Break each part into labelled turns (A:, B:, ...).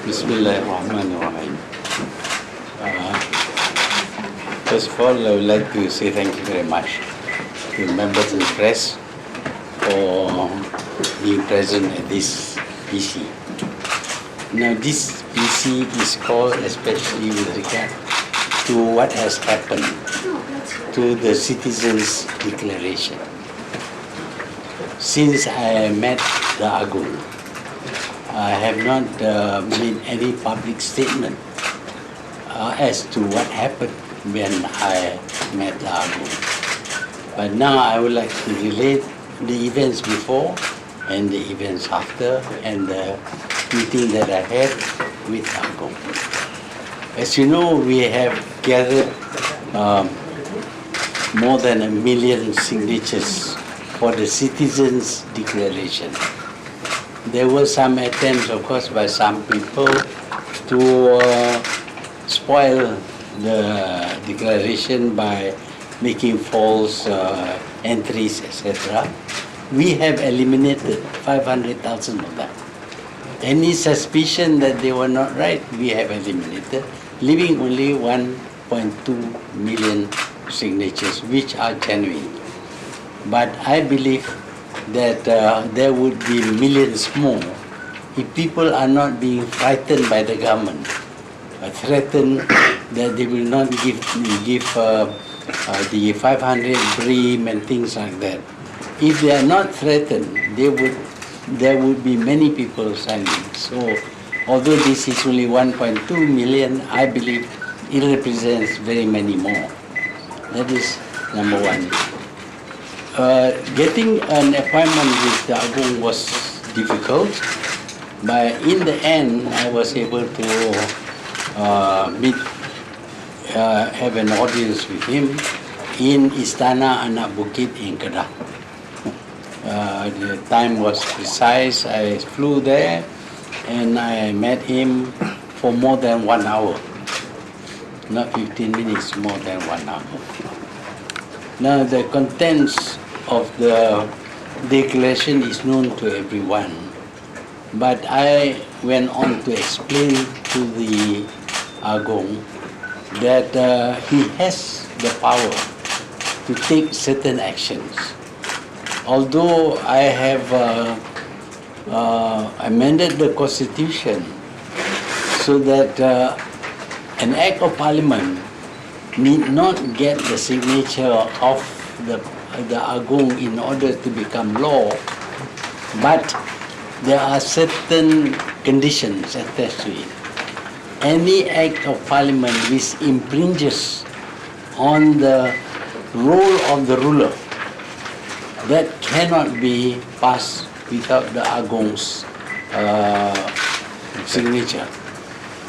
A: Bismillahirrahmanirrahim. First of all, I would like to say thank you very much to members of the press for being present at this PC. Now, this PC is called especially with regard to what has happened to the Citizens' Declaration. Since I met the Agong, I have not made any public statement as to what happened when I met the Agong. But now I would like to relate the events before and the events after and the meeting that I had with Agong. As you know, we have gathered more than 1 million signatures for the Citizens' Declaration. There were some attempts, of course, by some people to spoil the declaration by making false entries, etc. We have eliminated 500,000 of them. Any suspicion that they were not right, we have eliminated, leaving only 1.2 million signatures, which are genuine. But I believe that there would be millions more if people are not being frightened by the government, threatened that they will not give the 500 BRIM and things like that. If they are not threatened, there would be many people signing. So, although this is only 1.2 million, I believe it represents very many more. That is number one. Getting an appointment with the Agong was difficult, but in the end, I was able to have an audience with him in Istana Anak Bukit in Kedah. The time was precise. I flew there and I met him for more than 1 hour. Not 15 minutes, more than 1 hour. Now the contents of the declaration is known to everyone, but I went on to explain to the Agong that he has the power to take certain actions. Although I have amended the Constitution so that an Act of Parliament need not get the signature of the Agong in order to become law, but there are certain conditions attached to it. Any Act of Parliament which impinges on the role of the ruler, that cannot be passed without the Agong's signature.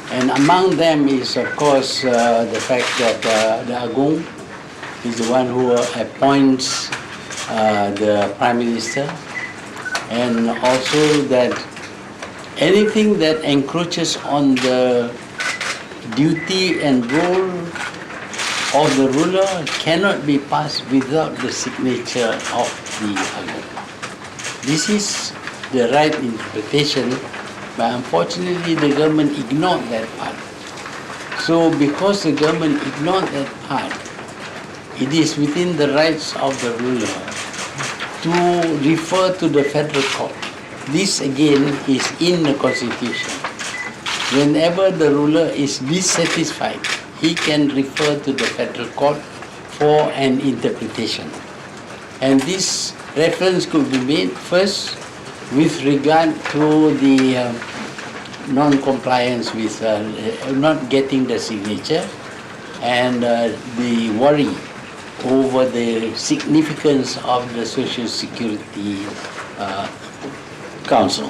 A: And among them is, of course, the fact that the Agong is the one who appoints the Prime Minister, and also that anything that encroaches on the duty and role of the ruler cannot be passed without the signature of the Agong. This is the right interpretation, but unfortunately the government ignored that part. So because the government ignored that part, it is within the rights of the ruler to refer to the federal court. This again is in the Constitution. Whenever the ruler is dissatisfied, he can refer to the federal court for an interpretation. And this reference could be made first with regard to the non-compliance with not getting the signature and the worry over the significance of the Social Security Council.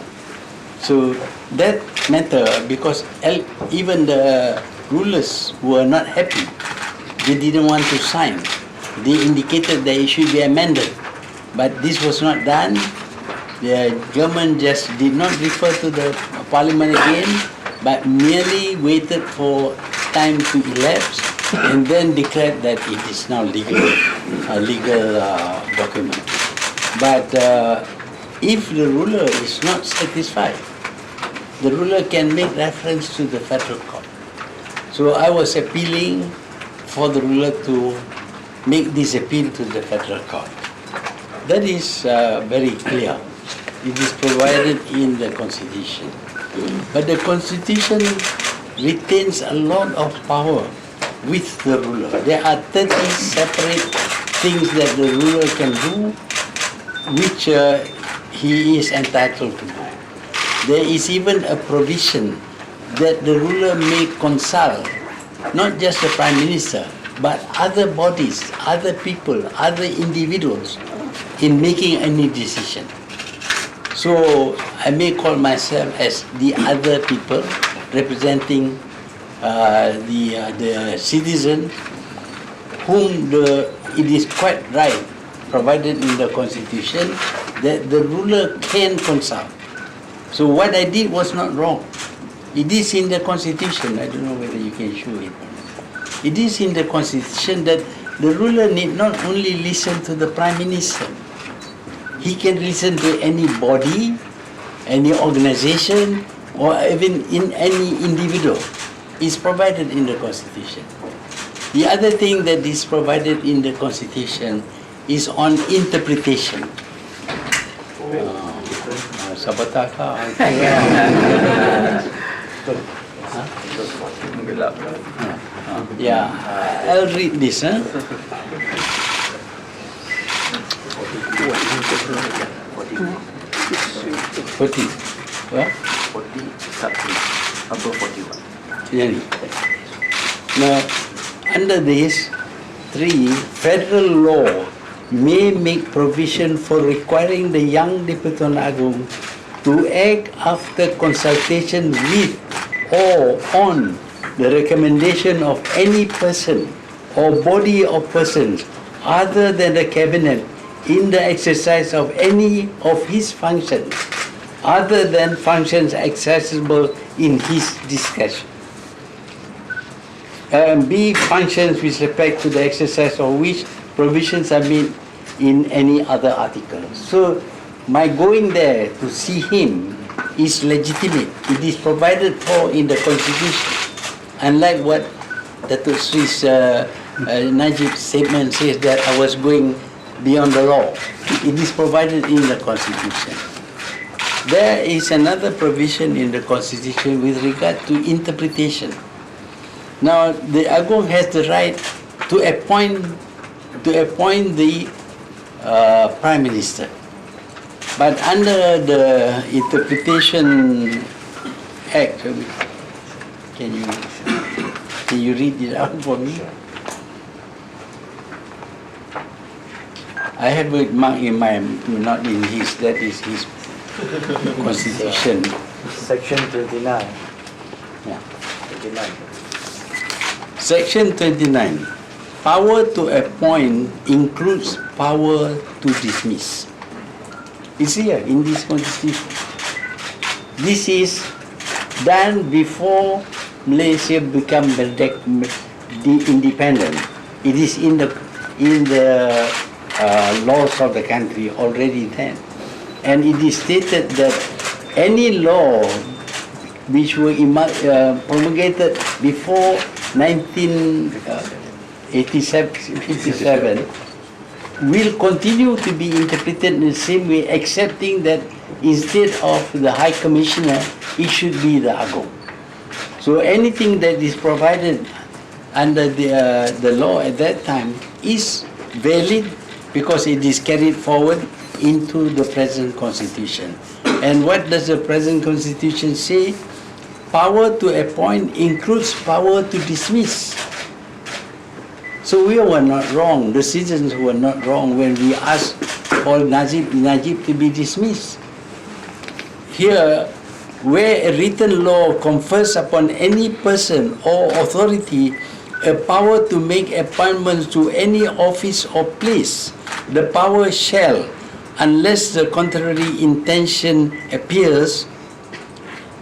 A: So that matter, because even the rulers were not happy, they didn't want to sign. They indicated that it should be amended, but this was not done. The government just did not refer to the Parliament again, but merely waited for time to elapse and then declared that it is now a legal document. But if the ruler is not satisfied, the ruler can make reference to the federal court. So I was appealing for the ruler to make this appeal to the federal court. That is very clear. It is provided in the constitution. But the constitution retains a lot of power with the ruler. There are 30 separate things that the ruler can do, which he is entitled to do. There is even a provision that the ruler may consult not just the Prime Minister, but other bodies, other people, other individuals in making any decision. So I may call myself as the other people representing the citizens whom it is quite right, provided in the Constitution, that the ruler can consult. So what I did was not wrong. It is in the Constitution. I don't know whether you can show it. It is in the Constitution that the ruler need not only listen to the Prime Minister. He can listen to any body, any organization, or even in any individual. It's provided in the Constitution. The other thing that is provided in the Constitution is on interpretation. Sabataka. Yeah, I'll read this.
B: 40.
A: Well,
B: 40 something, above 41.
A: really. Now, under this, 3, federal law may make provision for requiring the young Dipertuan Agong to act after consultation with or on the recommendation of any person or body of persons other than the cabinet in the exercise of any of his functions other than functions accessible in his discretion. B, functions with respect to the exercise of which provisions are made in any other article. So my going there to see him is legitimate. It is provided for in the Constitution. Unlike what Datuk Sri's Najib's statement says that I was going beyond the law. It is provided in the Constitution. There is another provision in the Constitution with regard to interpretation. Now, the Agong has the right to appoint the Prime Minister. But under the Interpretation Act, can you read it out for me? I have it marked in my, not in his, that is his Constitution.
B: Section 29.
A: Yeah.
B: 29.
A: Section 29. Power to appoint includes power to dismiss. It's here in this Constitution. This is done before Malaysia become independent. It is in the laws of the country already then. And it is stated that any law which were promulgated before 1957 will continue to be interpreted in the same way, excepting that instead of the High Commissioner, it should be the Agong. So anything that is provided under the law at that time is valid because it is carried forward into the present Constitution. And what does the present Constitution say? Power to appoint includes power to dismiss. So we were not wrong, the citizens were not wrong when we asked for Najib to be dismissed. Here, where a written law confers upon any person or authority a power to make appointments to any office or place, the power shall, unless the contrary intention appears,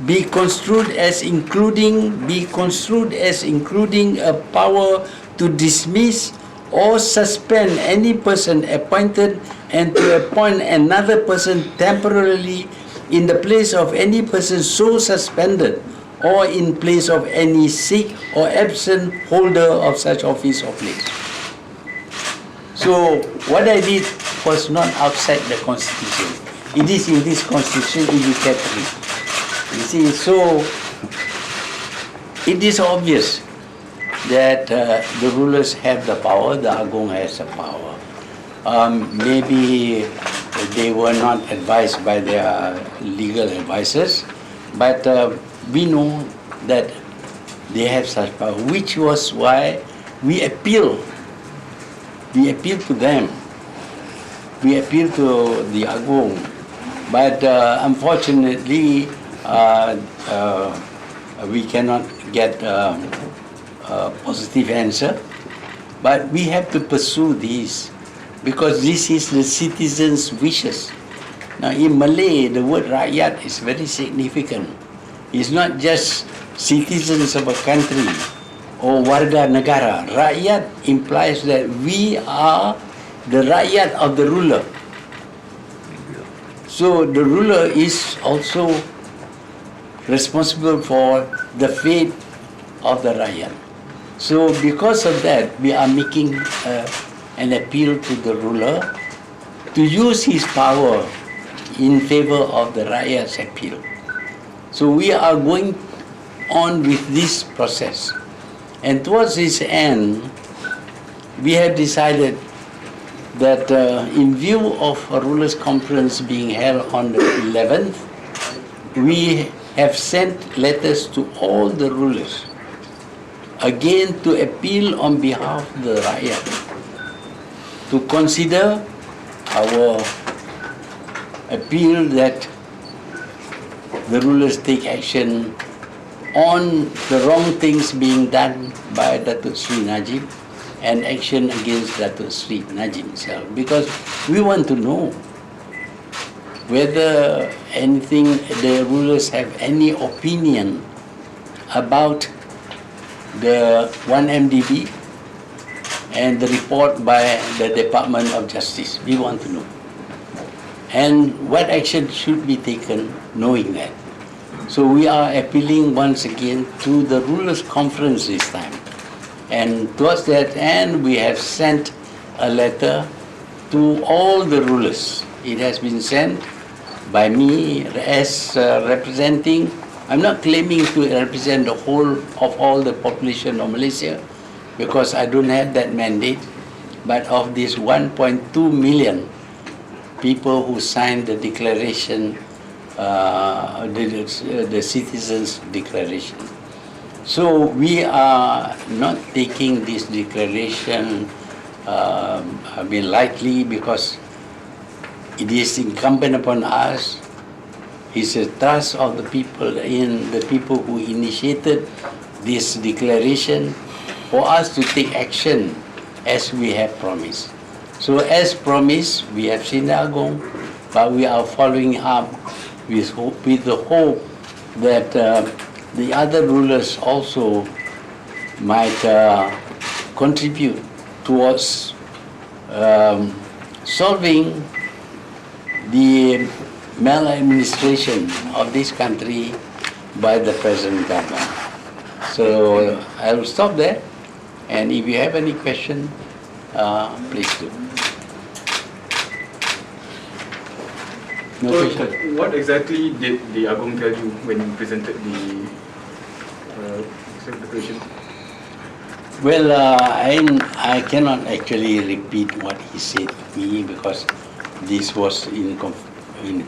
A: be construed as including a power to dismiss or suspend any person appointed and to appoint another person temporarily in the place of any person so suspended or in place of any sick or absent holder of such office or place. So what I did was not outside the constitution. It is in this constitution in the category. You see, so it is obvious that the rulers have the power, the Agong has the power. Maybe they were not advised by their legal advisors, but we know that they have such power, which was why we appeal. We appeal to them. We appeal to the Agong. But unfortunately, we cannot get a positive answer. But we have to pursue this because this is the citizens' wishes. Now in Malay, the word rakyat is very significant. It's not just citizens of a country or warga negara. Rakyat implies that we are the rakyat of the ruler. So the ruler is also responsible for the fate of the rakyat. So because of that, we are making an appeal to the ruler to use his power in favor of the rakyat's appeal. So we are going on with this process. And towards this end, we have decided that in view of a rulers' conference being held on the 11th, we have sent letters to all the rulers, again to appeal on behalf of the rakyat, to consider our appeal that the rulers take action on the wrong things being done by Datuk Sri Najib and action against Datuk Sri Najib himself. Because we want to know whether the rulers have any opinion about the 1MDB and the report by the Department of Justice. We want to know. And what action should be taken knowing that. So we are appealing once again to the rulers' conference this time. And towards that end, we have sent a letter to all the rulers. It has been sent by me as representing, I'm not claiming to represent the whole of all the population of Malaysia because I don't have that mandate, but of this 1.2 million people who signed the declaration, the Citizens' Declaration. So we are not taking this declaration lightly because it is incumbent upon us. It's a trust of the people in the people who initiated this declaration for us to take action as we have promised. So as promised, we have seen the Agong, but we are following up with the hope that the other rulers also might contribute towards solving the maladministration of this country by the present government. So I will stop there, and if you have any question, please do. No
C: So,
A: question?
C: what exactly did the Agong tell you when you presented the declaration?
A: Well, I cannot actually repeat what he said to me because this was in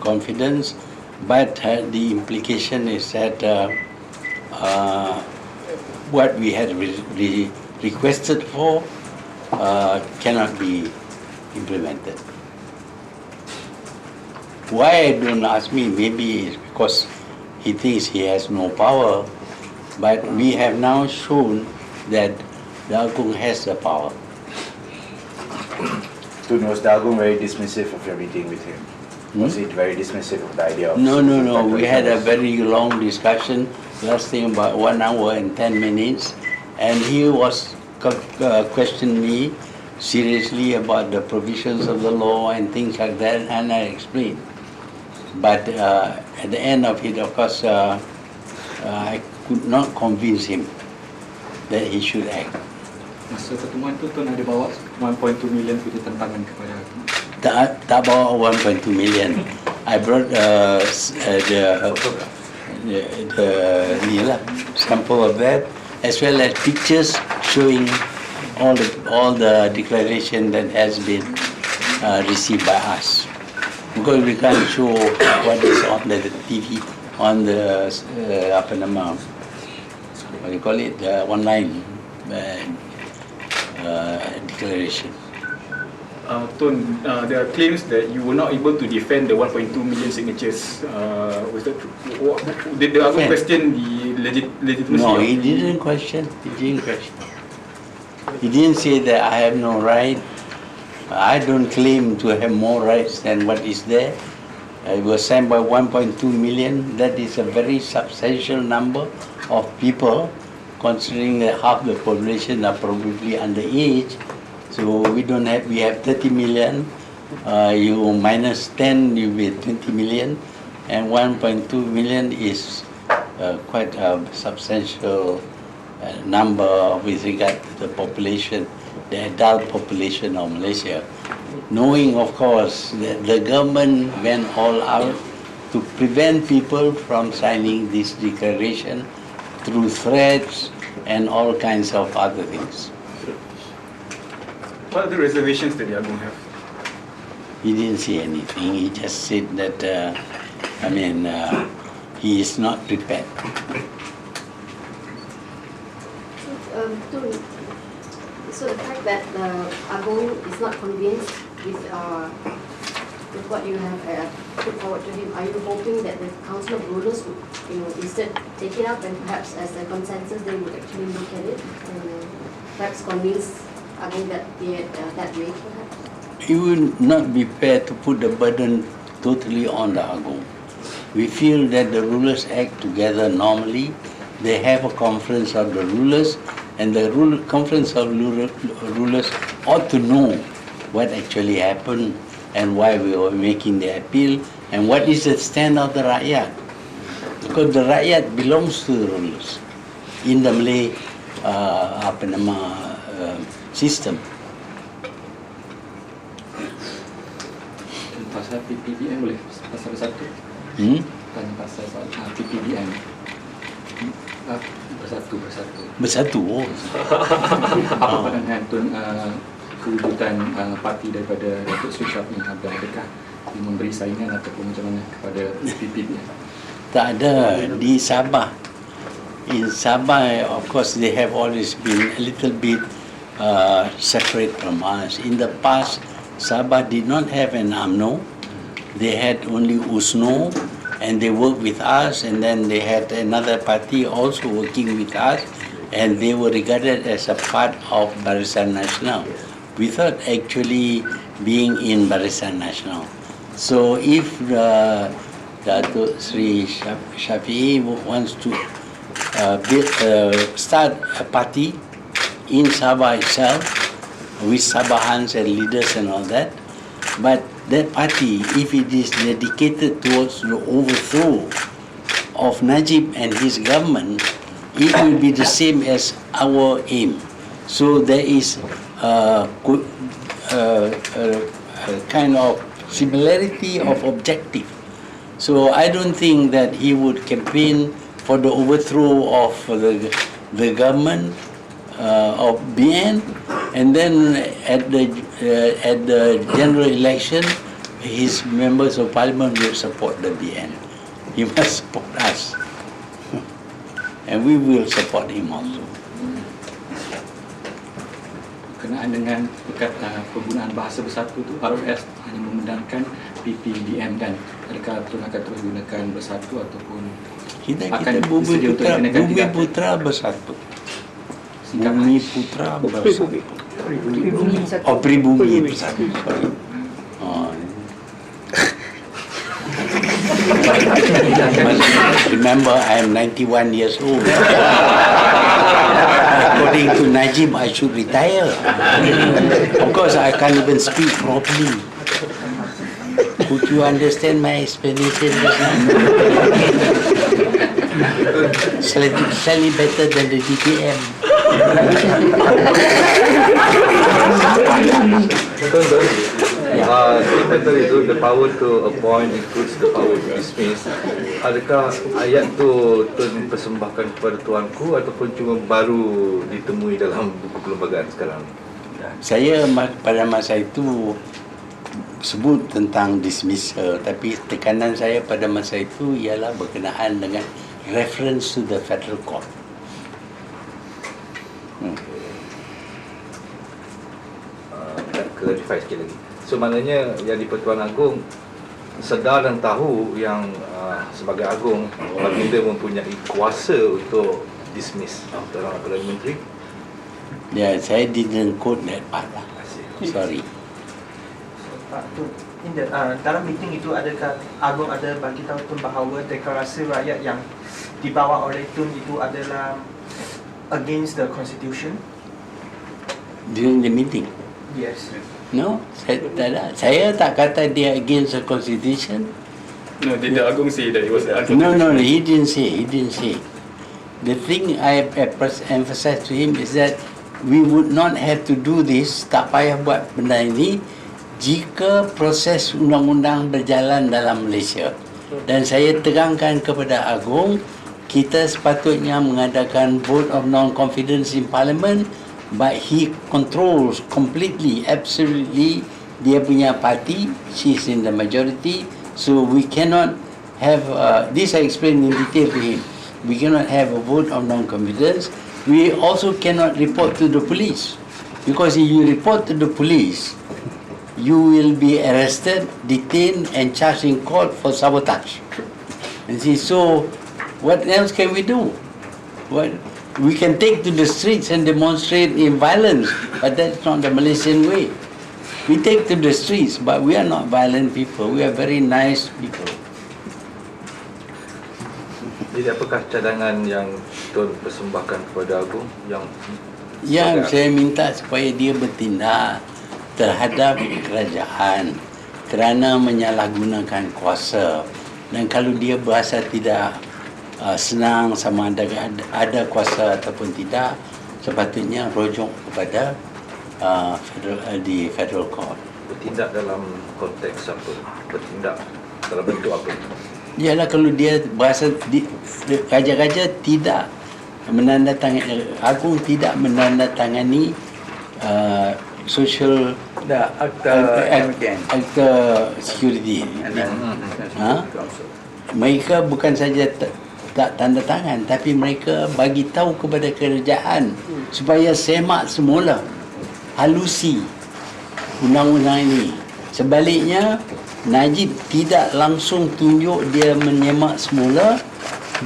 A: confidence, but the implication is that what we had requested for cannot be implemented. Why don't ask me? Maybe it's because he thinks he has no power, but we have now shown that the Agong has the power.
B: Was the Agong very dismissive of your meeting with him? Was it very dismissive of the idea of...
A: No. We had a very long discussion, lasting about 1 hour and 10 minutes, and he was questioned me seriously about the provisions of the law and things like that, and I explained. But at the end of it, of course, I could not convince him that he should act.
C: Masa pertemuan tu Tun ada bawa 1.2 million punya tantangan kepada
A: Tak bawa 1.2 million. I brought the sample of that, as well as pictures showing all the declaration that has been received by us. Because we can't show what is on the TV, on the what do you call it, online declaration.
C: Tun, there are claims that you were not able to defend the 1.2 million signatures. Was that true? Did the Agong question the legitimacy?
A: No, he didn't question. He didn't say that I have no right. I don't claim to have more rights than what is there. It was signed by 1.2 million. That is a very substantial number of people, considering that half the population are probably underage. So we have 30 million. You minus 10, you be 20 million, and 1.2 million is quite a substantial number with regard to the population, the adult population of Malaysia. Knowing, of course, that the government went all out to prevent people from signing this declaration through threats and all kinds of other things.
C: What are the reservations that the Agong have?
A: He didn't say anything. He just said that, he is not prepared.
D: So the fact that Agong is not convinced with what you have put forward to him, are you hoping that the Council of Rulers would, instead take it up and perhaps as a consensus they would actually look at it and perhaps convince Agong that way perhaps?
A: It would not be fair to put the burden totally on the Agong. We feel that the rulers act together normally. They have a conference of the rulers, and the conference of rulers ought to know what actually happened and why we were making the appeal and what is the stand of the rakyat. Because the rakyat belongs to the rulers in the Malay system.
E: Pasal PPDM boleh? Pasal bersatu? Tanya pasal PPDM. Bersatu.
A: Oh.
E: Apa pandangan Tun kewujudan parti daripada Datuk Seri Syafie Habib? Adakah dia memberi saingan ataupun macam mana kepada PPDM?
A: Tak ada. Di Sabah. In Sabah, of course, they have always been a little bit separate from us. In the past, Sabah did not have an UMNO. They had only USNO, and they worked with us, and then they had another party also working with us, and they were regarded as a part of Barisan Nasional without actually being in Barisan Nasional. So if Datuk Seri Syafie wants to start a party in Sabah itself with Sabahans and leaders and all that, but that party, if it is dedicated towards the overthrow of Najib and his government, it will be the same as our aim. So there is a kind of similarity of objective. So I don't think that he would campaign for the overthrow of the government of BN, and then at the general election, his members of parliament will support the BN. He must support us, and we will support him also.
E: Berkenaan dengan penggunaan bahasa bersatu tu, RS hanya memandangkan PPDM, dan adakah Tun akan terus gunakan bersatu ataupun
A: Kita
E: akan
A: Bumi
E: bersedia untuk
A: Putra,
E: digunakan
A: Bumi
E: tiga?
A: Putra bersatu.
E: Singkat
A: Bumi Putra bersatu. Oh, Pribumi bersatu. Sorry. Oh. Remember, I am 91 years old. According to Najib, I should retire. Of course, I can't even speak properly. Could you understand my explanation just now? Slightly better than the DTM.
F: Statement tadi itu, the power to appoint includes the power to dismiss. Adakah ayat tu Tun persembahkan kepada tuanku ataupun cuma baru ditemui dalam buku perlembagaan sekarang?
A: Saya pada masa itu sebut tentang dismissal, tapi tekanan saya pada masa itu ialah berkenaan dengan reference to the federal court.
F: Clarify sikit lagi. So maknanya yang di-Pertuan Agong sedar dan tahu yang sebagai Agong baginda mempunyai kuasa untuk dismiss dalam Perdana Menteri.
A: Ya, saya didn't quote that part lah. Sorry.
G: Pak Tun, dalam meeting itu adakah Agong ada bagi tahu Tun bahawa deklarasi rakyat yang dibawa oleh Tun itu adalah against the constitution?
A: During the meeting?
G: Yes.
A: No, saya tak kata dia against the constitution.
C: No, did the Agong say that it was
A: No, he didn't say. The thing I emphasize to him is that we would not have to do this, tak payah buat benda ini jika proses undang-undang berjalan dalam Malaysia. Dan saya terangkan kepada Agong, kita sepatutnya mengadakan vote of non-confidence in Parliament, but he controls completely, absolutely dia punya party, she's in the majority, so we cannot have, this I explained in detail to him, we cannot have a vote of non-confidence. We also cannot report to the police, because if you report to the police, you will be arrested, detained and charged in court for sabotage. And see, so what else can we do? We can take to the streets and demonstrate in violence, but that's not the Malaysian way. We take to the streets, but we are not violent people. We are very nice people.
F: Jadi apakah cadangan yang Tun persembahkan kepada Agong
A: yang saya minta supaya dia bertindak terhadap kerajaan kerana menyalahgunakan kuasa, dan kalau dia berasa tidak senang sama ada kuasa ataupun tidak, sepatutnya rujuk kepada federal court.
F: bertindak dalam konteks apa? Bertindak dalam bentuk apa?
A: Ialah kalau dia berasa raja-raja tidak menandatangani, Agong tidak menandatangani social akta security. Mereka bukan saja tak tanda tangan, tapi mereka bagi tahu kepada kerajaan supaya semak semula, halusi undang-undang ini. Sebaliknya, Najib tidak langsung tunjuk dia menyemak semula,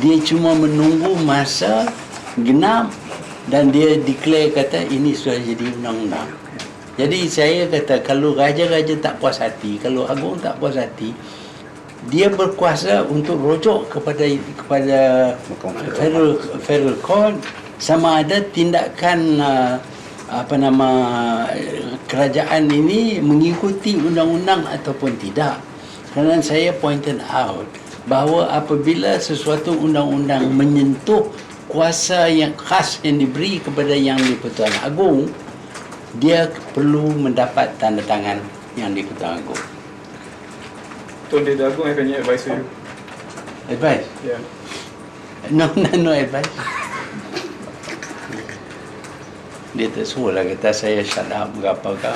A: dia cuma menunggu masa genap dan dia declare kata ini sudah jadi undang-undang. Jadi saya kata kalau raja-raja tak puas hati, kalau Agong tak puas hati, dia berkuasa untuk rujuk kepada federal court sama ada tindakan kerajaan ini mengikuti undang-undang ataupun tidak. Kerana saya pointed out bahawa apabila sesuatu undang-undang menyentuh kuasa yang khas yang diberi kepada Yang di-Pertuan Agong, dia perlu mendapat tanda tangan Yang di-Pertuan Agong.
C: Tuan Deda Agong have any advice for you?
A: Advice?
C: Yeah.
A: No advice. Dia tak suruhlah kata saya shut up ke apa ke.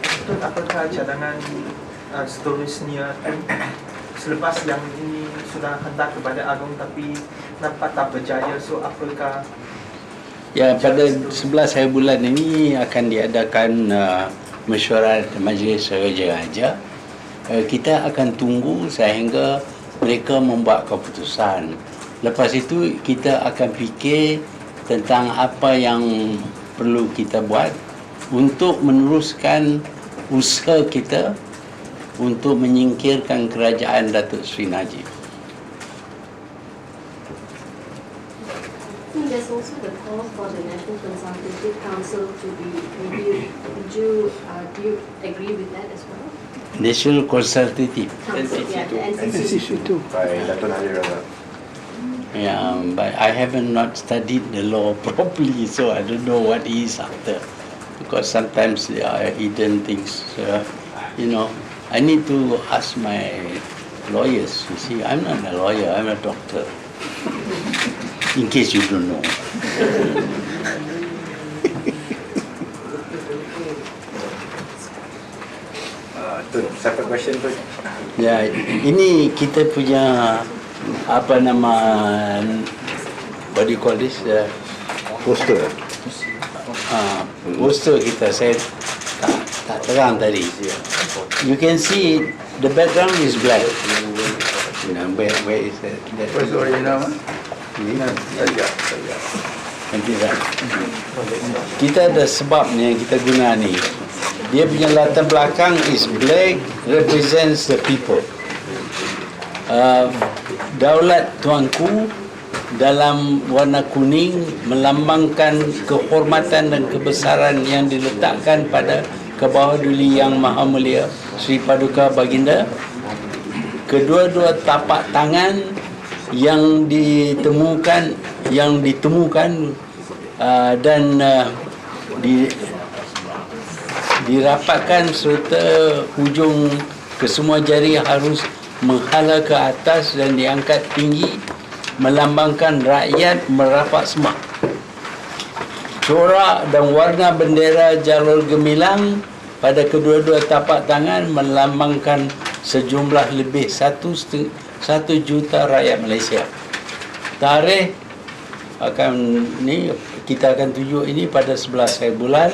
G: Itu apakah cadangan seterusnya selepas yang ini sudah hentak kepada Agong tapi nampak tak berjaya, so apakah?
A: Ya, pada 11 hari bulan ini akan diadakan mesyuarat Majlis Raja-Raja. Kita akan tunggu sehingga mereka membuat keputusan. Lepas itu kita akan fikir tentang apa yang perlu kita buat untuk meneruskan usaha kita untuk menyingkirkan kerajaan Datuk Seri Najib.
D: There's was also the call for the National Consultative Council to be reviewed. Do you agree with that as well?
A: National Consultative.
D: Council, yeah, the NCC.
B: by Dato' Hari Razak.
A: Yeah, but I haven't not studied the law properly, so I don't know what he is after. Because sometimes there are hidden things. I need to ask my lawyers. You see, I'm not a lawyer, I'm a doctor. In case you don't know.
B: Tun, separate question tu.
A: Ya, ini kita punya apa nama, what do you call this?
B: Poster.
A: Poster kita, saya tak terang tadi. You can see the background is black. Where is that?
B: What's the original one?
A: Nanti tak. Kita ada sebabnya kita guna ni. Dia punya latar belakang is black, represents the people. Daulat tuanku dalam warna kuning melambangkan kehormatan dan kebesaran yang diletakkan pada Kebahaduli Yang Maha Mulia Sri Paduka Baginda. Kedua-dua tapak tangan yang ditemukan dan dirapatkan serta hujung kesemua jari harus menghala ke atas dan diangkat tinggi melambangkan rakyat merapat sembah. Corak dan warna bendera jalur gemilang pada kedua-dua tapak tangan melambangkan sejumlah lebih 1 juta rakyat Malaysia. Tarikh kita akan tunjuk ini pada 11 hari bulan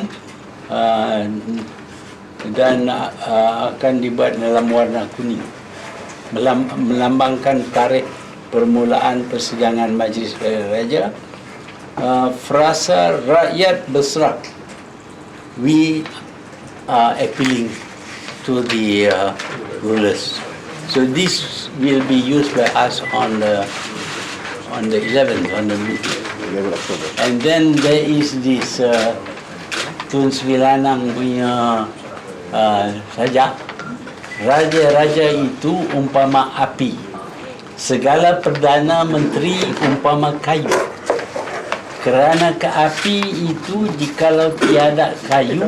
A: dan akan dibuat dalam warna kuning, melambangkan tarikh permulaan persidangan Majlis Raja. Frasa rakyat berserak. We are appealing to the rulers. So this will be used by us on the 11th, on the meeting.
B: 11 October.
A: And then there is this Tun Sri Lanang punya saja. Raja-raja itu umpama api. Segala Perdana Menteri umpama kayu. Kerana ke api itu jikalau tiada kayu,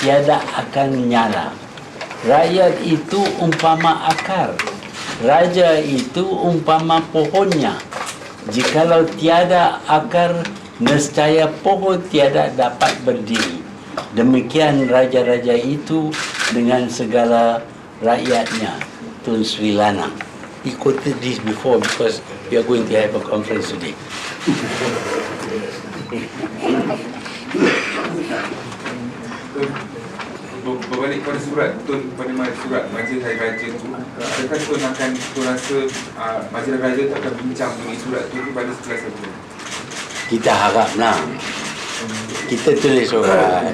A: tiada akan nyala. Rakyat itu umpama akar. Raja itu umpama pohonnya. Jikalau tiada akar, nescaya pohon tiada dapat berdiri. Demikian raja-raja itu dengan segala rakyatnya. Tun Sri Lanang. He quoted this before because we are going to have a conference today.
H: Berbalik pada surat Tun, pada surat Majlis Hari Raja tu, adakah Tun rasa Majlis Hari Raja tu akan bincang mengenai surat tu pada 11 April?
A: Kita haraplah. Kita tulis surat.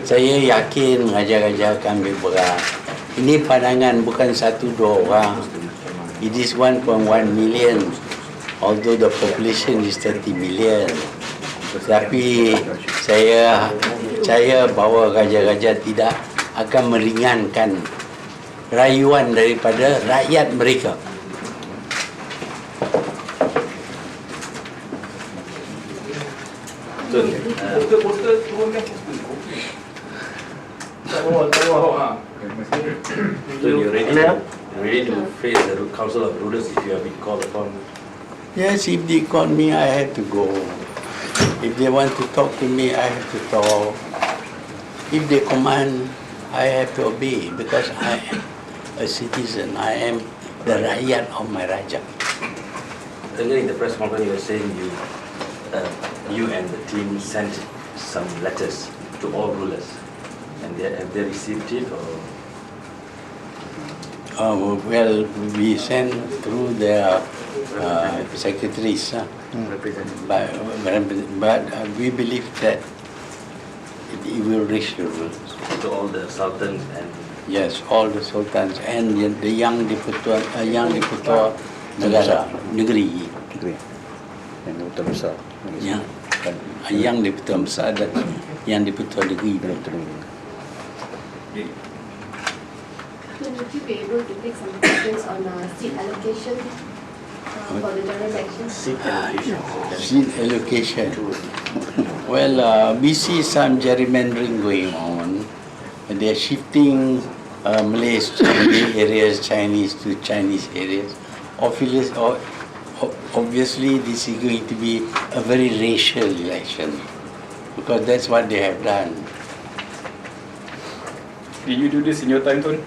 A: Saya yakin raja-raja akan ambil berat. Ini pandangan bukan 1-2 orang. It is 1.1 million. Although the population is 30 million. Tapi saya percaya bahawa raja-raja tidak akan meringankan rayuan daripada rakyat mereka.
I: So you're ready to face the Council of Rulers if you have been called upon?
A: Yes, if they call me, I have to go. If they want to talk to me, I have to talk. If they command, I have to obey because I am a citizen. I am the rakyat of my Raja.
I: Earlier in the press conference, you were saying you and the team sent some letters to all rulers. And have they received it or?
A: Well, we send through their secretaries, but we believe that it will reach the rulers.
I: To all the sultans and
A: Yes, all the sultans and the young diputua negara negeri.
B: Yang besar.
A: Ya. bukan. Yang di-Pertuan Besar dan yang di-Pertuan Negeri belum terima.
D: Would you be able to take some questions on seat allocation for the general election?
A: Seat allocation. Well, we see some gerrymandering going on. They're shifting Malays to Malay areas, Chinese to Chinese areas. Obviously, this is going to be a very racial election because that's what they have done.
C: Did you do this in your time, Tun?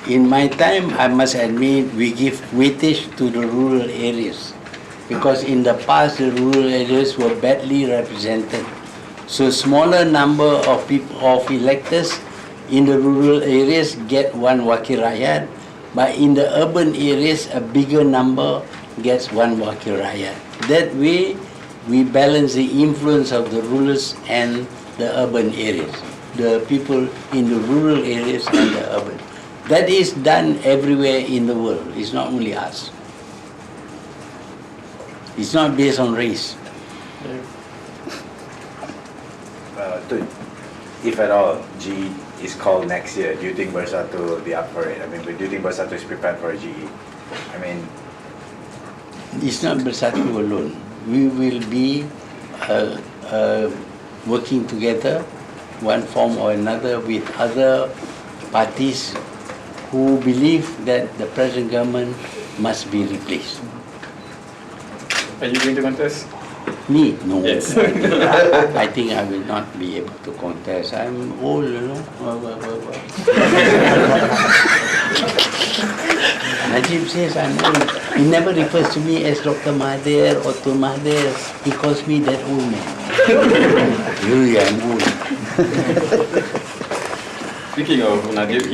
A: In my time, I must admit, we give weightage to the rural areas because in the past, the rural areas were badly represented. So, smaller number of people, of electors in the rural areas get one wakil rakyat, but in the urban areas, a bigger number gets one wakil rakyat. That way, we balance the influence of the rurals and the urban areas, the people in the rural areas and the urban. That is done everywhere in the world. It's not only us. It's not based on race.
B: Tun, if at all GE is called next year, do you think Bersatu will be up for it? I mean, do you think Bersatu is prepared for a GE? I mean,
A: It's not Bersatu alone. We will be working together, one form or another, with other parties who believe that the present government must be replaced.
C: Are you going to contest?
A: Me? No.
C: Yes.
A: I think I will not be able to contest. I'm old, you know. Najib says I'm old. He never refers to me as Dr. Mahathir or Tun Mahathir. He calls me that old man. Really, I'm old.
C: Speaking of Najib,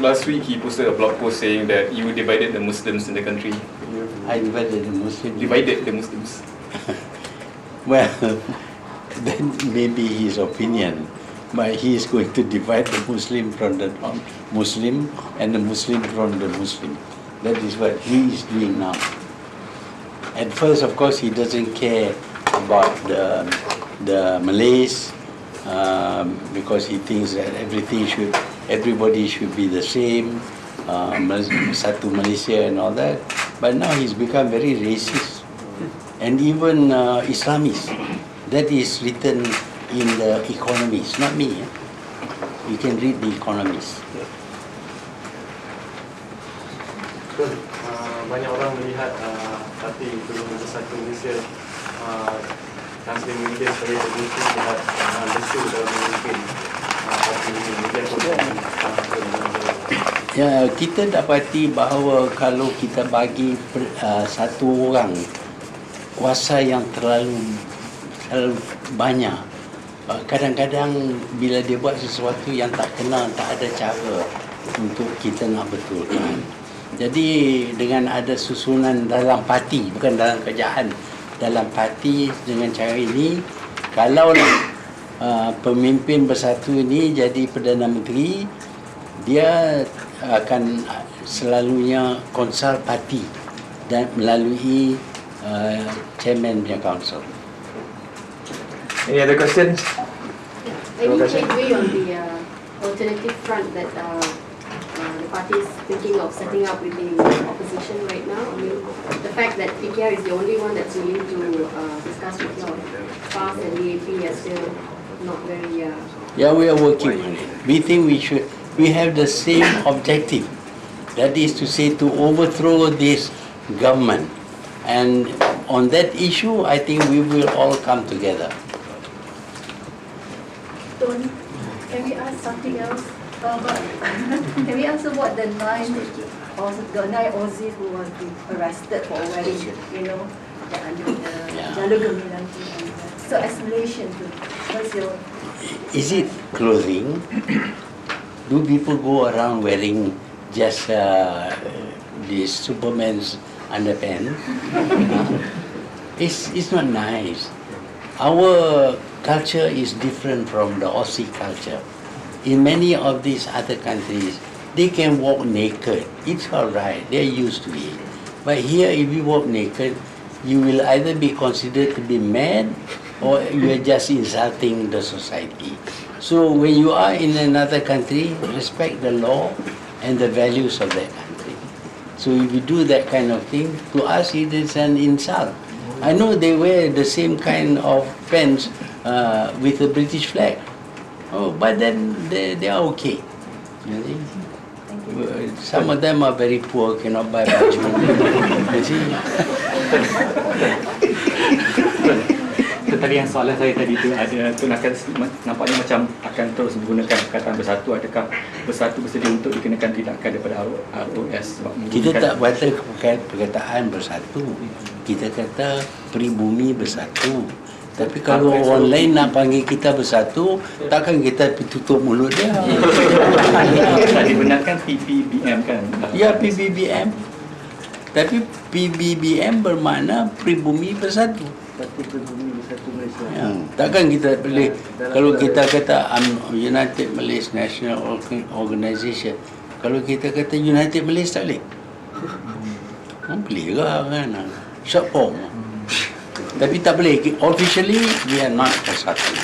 C: last week he posted a blog post saying that you divided the Muslims in the country.
A: I divided the Muslims.
C: Divided the Muslims.
A: Well, that may be his opinion, but he is going to divide the Muslim from the non-Muslim and the Muslim from the Muslim. That is what he is doing now. At first, of course, he doesn't care about the Malays because he thinks that everybody should be the same, satu Malaysia and all that. But now he's become very racist. And even Islamist. That is written in the Economist, not me. You can read the Economist.
J: Banyak orang melihat parti Perubahan Bersatu Malaysia Kansling media sebagai terbukti terhadap lesu dalam memimpin parti ini.
A: Ya, kita dapati bahawa kalau kita bagi satu orang kuasa yang terlalu banyak, kadang-kadang bila dia buat sesuatu yang tak kenal, tak ada cara untuk kita nak betulkan. Jadi dengan ada susunan dalam parti, bukan dalam kerajaan, dalam parti dengan cara ini, kalau pemimpin bersatu ini jadi Perdana Menteri, dia akan selalunya konsult parti dan melalui chairman punya council.
F: Any other questions?
D: Any headway on the alternative front that the party is thinking of setting up with the opposition right now? I mean, the fact that PKR is the only one that's willing to discuss with your PAS and DAP are still not very...
A: Yeah, we are working on it. We think we have the same objective. That is to say, to overthrow this government. And on that issue, I think we will all come together.
K: Tony, can we ask something else? Can we ask about the nine Aussies who was arrested for wearing, the Jalur Gemilang? So as Malaysians, what's your...
A: Is it clothing? Do people go around wearing just the Superman's underpants? It's not nice. Our culture is different from the Aussie culture. In many of these other countries, they can walk naked. It's all right. They're used to it. But here, if you walk naked, you will either be considered to be mad or you are just insulting the society. So when you are in another country, respect the law and the values of that country. So if you do that kind of thing, to us it is an insult. I know they wear the same kind of pants with the British flag. Oh, but then they are okay. You see? Some of them are very poor, cannot buy baju. You see?
E: Tadi yang soalan saya tadi tu ada Tun akan nampaknya macam akan terus menggunakan perkataan bersatu. Adakah bersatu bersedia untuk dikenakan tindakan daripada ROS?
A: Kita tak baca perkataan bersatu. Kita kata pribumi bersatu. Tapi kalau orang lain nak panggil kita bersatu, takkan kita tutup mulut dia.
E: Tak dibenarkan PBBM kan?
A: Ya, PBBM. Tapi PBBM bermakna pribumi bersatu. Ya, takkan kita boleh, kalau kita kata United Malaysia National Organisation, kalau kita kata United Malaysia tak boleh. Boleh ke kan? Short form. Tapi tak boleh. Officially, we are not bersatu.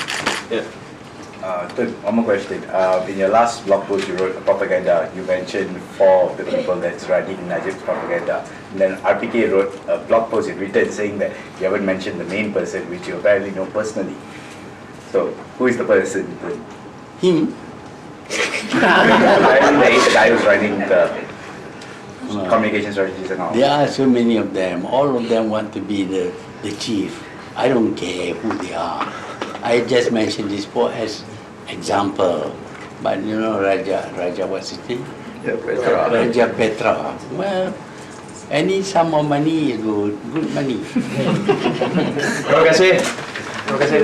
B: Yeah. Tun, one more question. In your last blog post you wrote propaganda, you mentioned 4 of the people that's running Najib's propaganda. And then RPK wrote a blog post in written saying that you haven't mentioned the main person, which you apparently know personally. So, who is the person?
A: Him?
B: Apparently the guy who's running the communication strategies and all.
A: There are so many of them. All of them want to be the chief. I don't care who they are. I just mentioned this for as example. But you know Raja what's his name?
F: Ya, Petra.
A: Raja Petra. Well, any sum of money is good money.
C: Terima kasih. Terima kasih.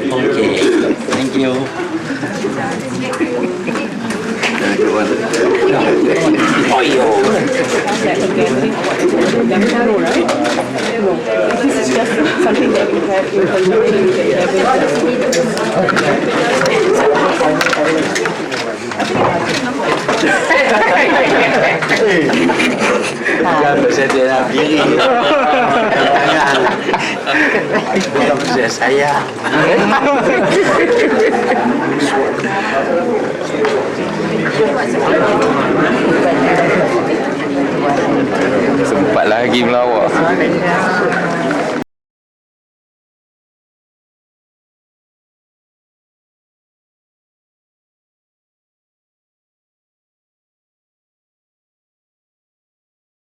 A: Okay. Thank you.
L: This is just something that we have in
A: Jangan bersedia nak diri. Jangan. Bukan bersedia saya.
H: Sempat lagi melawak.